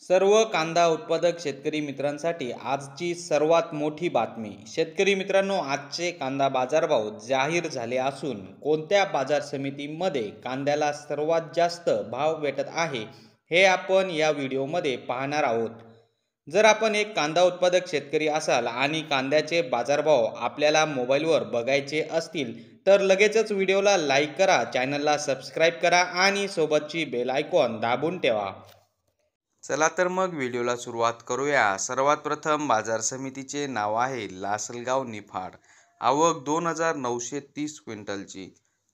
सर्व कांदा उत्पादक शेतकरी मित्रांसाठी आजची सर्वात मोठी बातमी। शेतकरी मित्रांनो, आजचे कांदा बाजारभाव जाहीर झाले असून कोणत्या बाजार समितीमध्ये कांद्याला सर्वात जास्त भाव भेटत आहे हे आपण या व्हिडिओमध्ये पाहणार आहोत। जर आपण एक कांदा उत्पादक शेतकरी असाल आणि कांद्याचे बाजारभाव आपल्याला मोबाईलवर बघायचे असतील तर लगेचच व्हिडिओला लाईक करा, चॅनलला सबस्क्राईब करा आणि सोबतची बेल आयकॉन दाबून ठेवा। चला तर मग व्हिडिओला सुरुवात करूया। सर्वात प्रथम बाजार समितीचे नाव आहे लासलगाव निफाड। आवक 2930 क्विंटलची।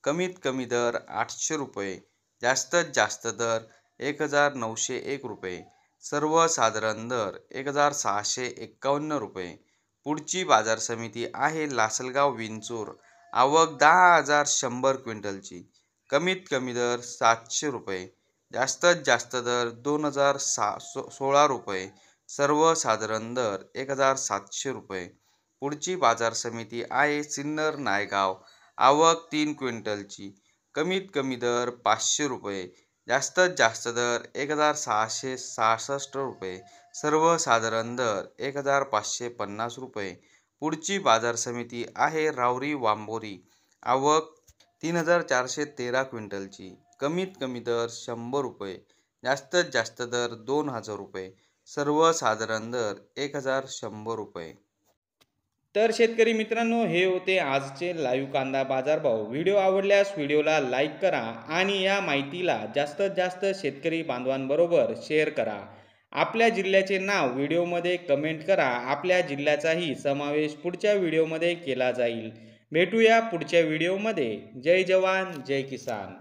कमीत कमी दर 800 रुपये, जास्तीत जास्त दर 1901 रुपये, सर्वसाधारण दर 1651 रुपये। पुढची बाजार समिती आहे लासलगाव विंचूर। आवक 10100 क्विंटलची। कमीत कमी दर 700 रुपये, जास्तीत जास्त दर 2016 रुपये, सर्वसाधारण दर 1700 रुपये। पुढची बाजार समिती आहे सिन्नर नायगाव। आवक 3 क्विंटलची। कमीत कमी दर 500 रुपये, जास्तीत जास्त दर 1666 रुपये, सर्वसाधारण दर 1550 रुपये। पुढची बाजार समिती आहे राहुरी वांबोरी। आवक 3413 क्विंटलची। कमीत कमी दर 100 रुपये, जास्तीत जास्त दर 2000 रुपये, सर्वसाधारण दर 1100 रुपये। तर शेतकरी मित्रांनो, हे होते आजचे लाईव्ह कांदा बाजारभाव। व्हिडिओ आवडल्यास व्हिडिओला लाईक करा आणि या माहितीला जास्तीत जास्त शेतकरी बांधवांबरोबर शेअर करा। आपल्या जिल्ह्याचे नाव व्हिडिओमध्ये कमेंट करा। आपल्या जिल्ह्याचाही समावेश पुढच्या व्हिडिओमध्ये केला जाईल। भेटूया पुढच्या व्हिडिओमध्ये। जय जवान जय किसान।